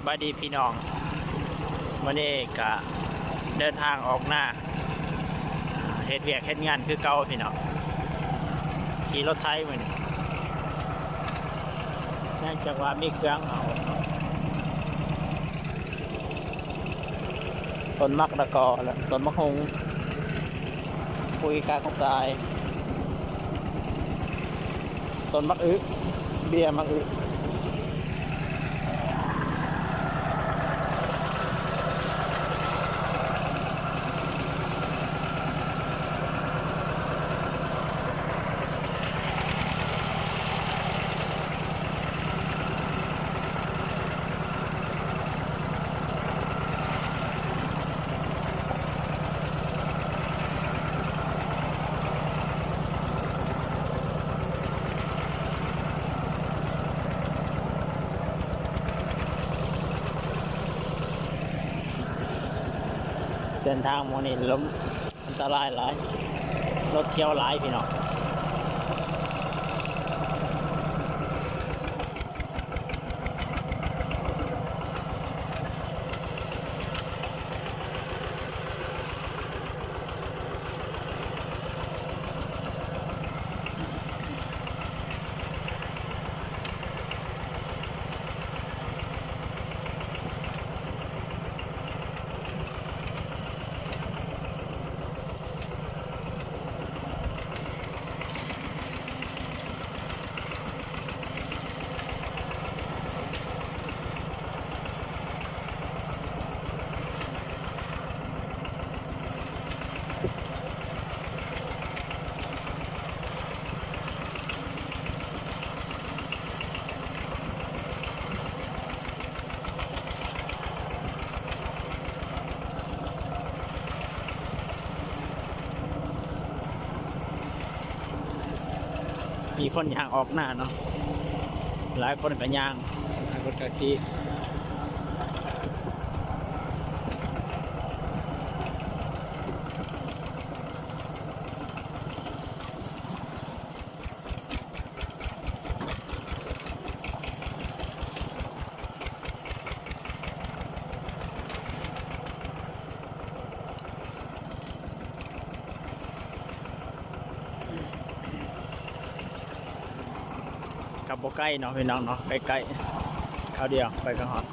บายดีพี่น้องวันนี้ก็เดินทางออกหน้าเฮ็ดเวียกเฮ็ดงานคือเก่าพี่น้องขี่รถไถมื้อนี้เนื่องจากว่ามีเครื่องเอาต้นมักตะกอและต้นมะฮงปุยกากระต่ายต้นมักอึเบี้ยมักอึเส้นทางมันนี่ล้มอันตรายหลายรถเที่ยวหลายพี่น้องมีคนยางออกหน้าเนาะหลายคนก็ยางหลายคนก็ขี่กับโบใกล้เนาะพี่น้องเนาะใกล้ๆเขาเดียวไปกันฮอด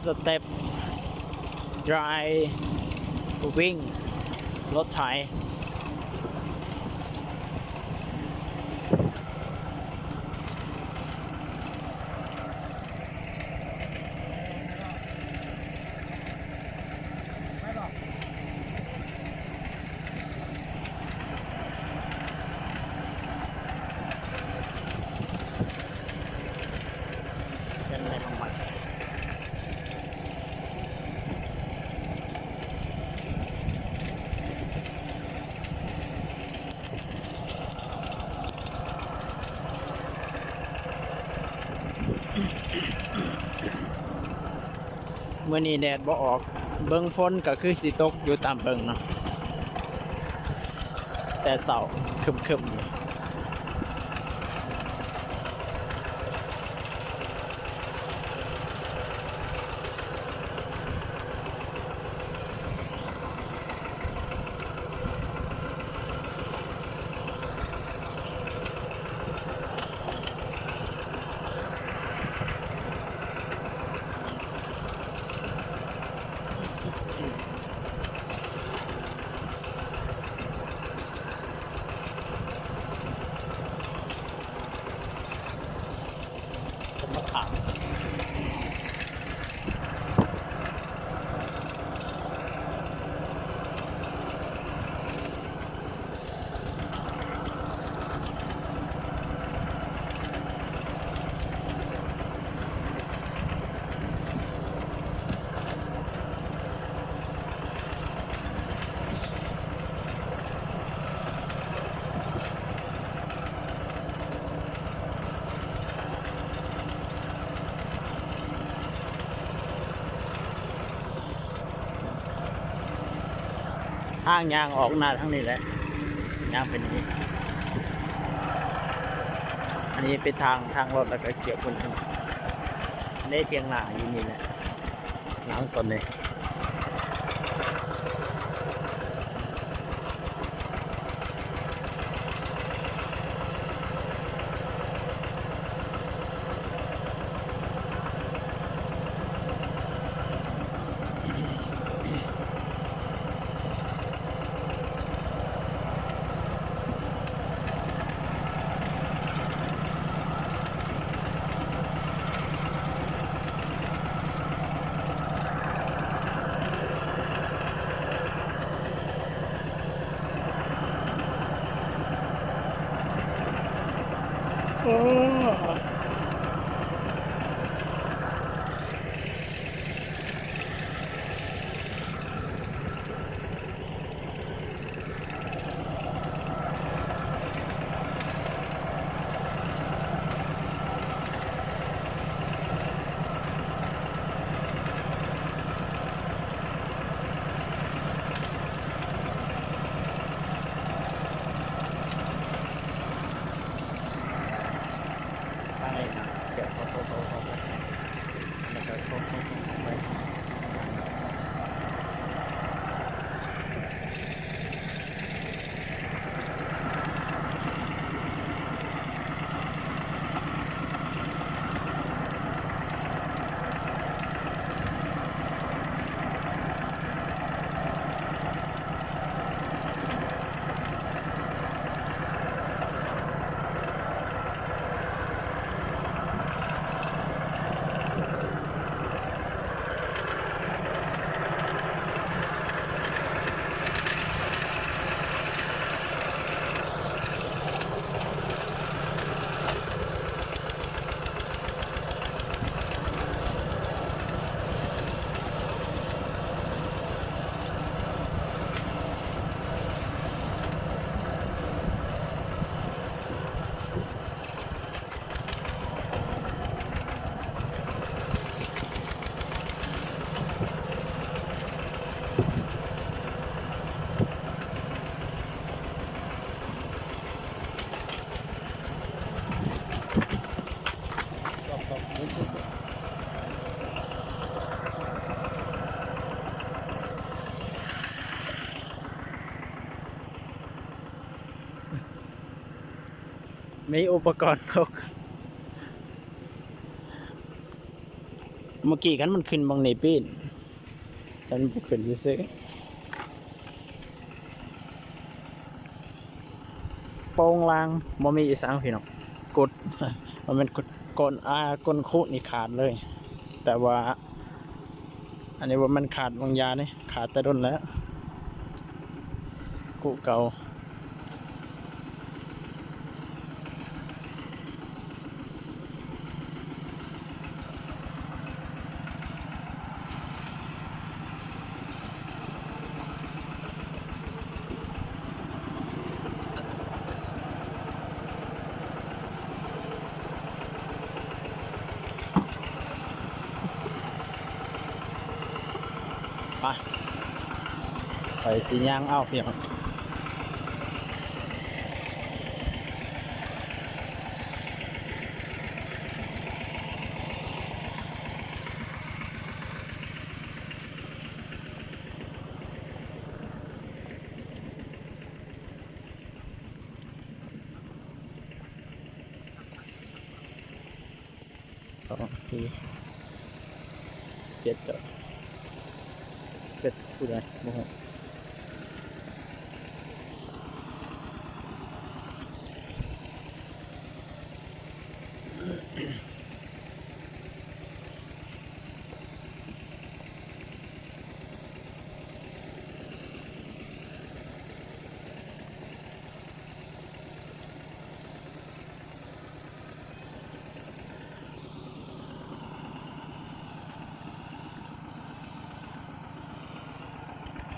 สเต็ป dry วิ่งรถไถเป็นอะไรของมันเมื่อนี้แดดบ่ออกเบิ่งฝนก็คือสิตกอยู่ตามเบิ่งเนาะแต่เสาครึมๆอยู่ ทางยางออกหน้าทั้งนี้แหละยางเป็นอย่างนี้อันนี้เป็นทางรถแล้วก็เกี่ยวคนได้เทียงหน้าอยู่นี่แหละหลังต้นนี้โอ้ทางนี้นะเกี่ยวเขาไปแล้วก็เขาไปมีอุปกรณ์ตกเมื่อกี้กันมันขึ้นบางในปีนแต่มันขึ้นซื้อโปงลางบ่มีอีสังพี่น้องกดมันเป็นกดก้นคุนี่ขาดเลยแต่ว่าอันนี้ว่ามันขาดบางยาเนี่ยขาดแต่ด้นแล้วกุเก่าไปสีย่างเอาเพียง2 4 7เป็ดผู้ใดบ่ฮู้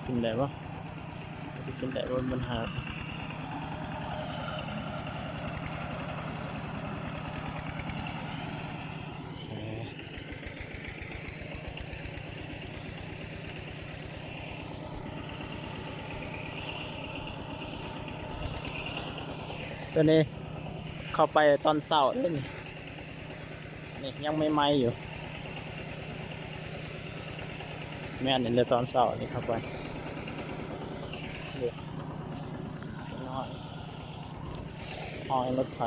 กินได้ปะจะกินได้บนปัญหา ตัวนี้เข้าไปตอนเช้าเลยนี่ยังไม่ไหม้อยู่แม่นี่เลยตอนเช้านี่เข้าไปเดี๋ยวน้อยห้อยรถไฟ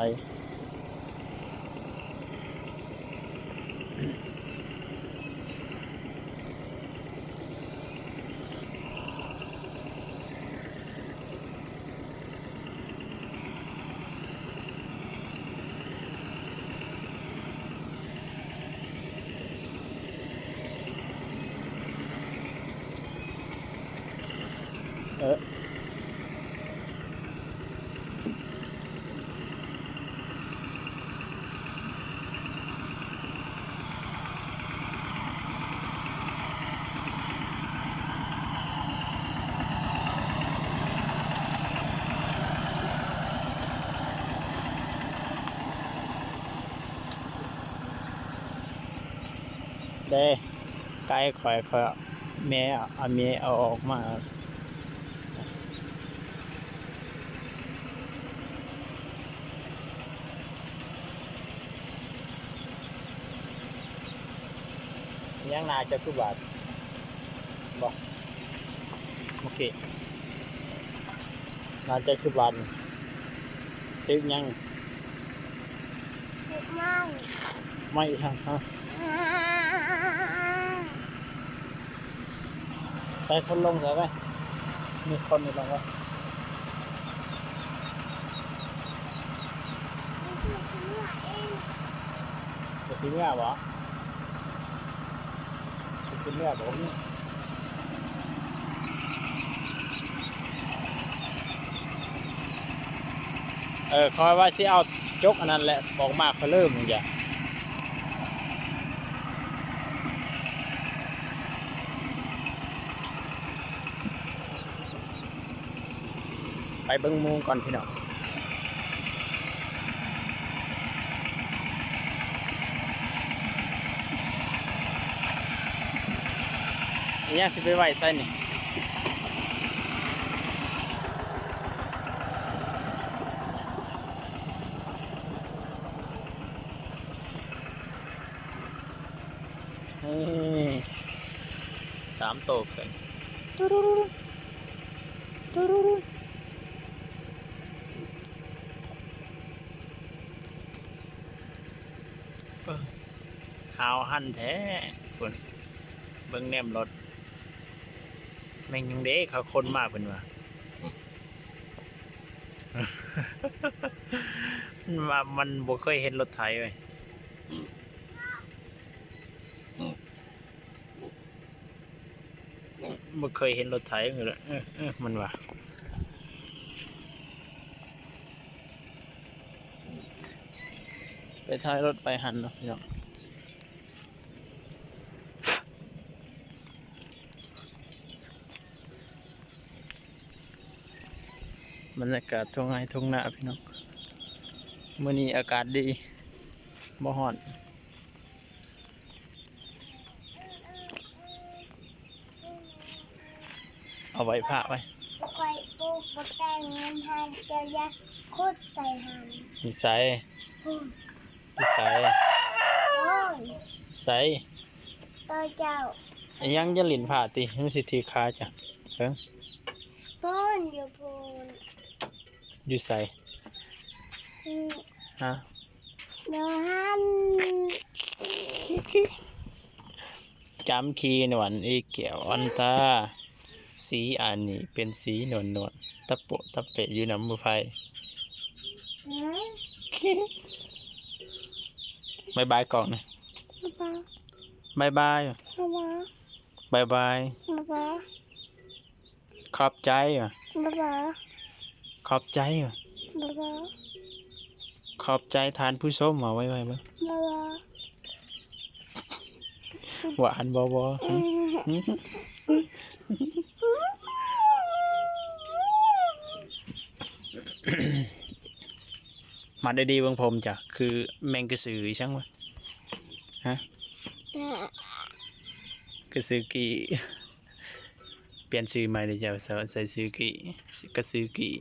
เออเด้ไกลข่อยเขาแม่เอาแม่เอาออกมายังนาจะคือบาทบอกโอเคนาจะคือบาทซื้อยังไม่ทางฮะไปคนลงเลยไหมมีคนอยู่ลงวะจะซื้อเนื้อบ่จะซื้อเนื้อบ่นี่คอยว่าสิเอาจกอันนั้นแหละบอกมากเขาเริ่มมึงอย่าไปเบิ้งมูก่อนพี่น้องนี่สิไปไหวใส่นี่3 โตกันหาวหันแท้คุณเบิ้งแนมรถแม่งยังเด็กเขาคนมากเป็นว่ามันบ่เคยเห็นรถไถเลยบ่เคยเห็นรถไถเลยมันว่าไปท้ายรถไปหันเนาะพี่น้องบรรยากาศทุ่งไร่ทุ่งนาพี่น้องมื้อนี้อากาศดีบ่ร้อนเอาไว้ผ้าไว้คอยปลูกบักแตงเงินหันเจ้ายักษ์คุดใส่หันมีใส่มีใส่โอ้ยใส่ตัวเจ้ายังจะหลินผ้าติมันสิทีขาจ้ะเพิ่งพูนอยู่พูนอยู่ใส่ฮะเดี๋ยวหันจำคีนวันอีเกี่ยวอันตาสีอันนี้เป็นสีนวลนวลตะโปะตะเปะอยู่น้ำมือไฟบายบายก่อนนะบายบายบายบายขอบใจอ่ะขอบใจอ่ะขอบใจทานผู้ชมมาไว้ไว้บ้างหวานบอบอมาได้ดีเบิ่งผมจ้ะคือแมงกระสือช่างวะฮะกระสือกี่เปลี่ยนชื่อใหม่เลยจ้ะใส่ซื้อกี่กระสือกี่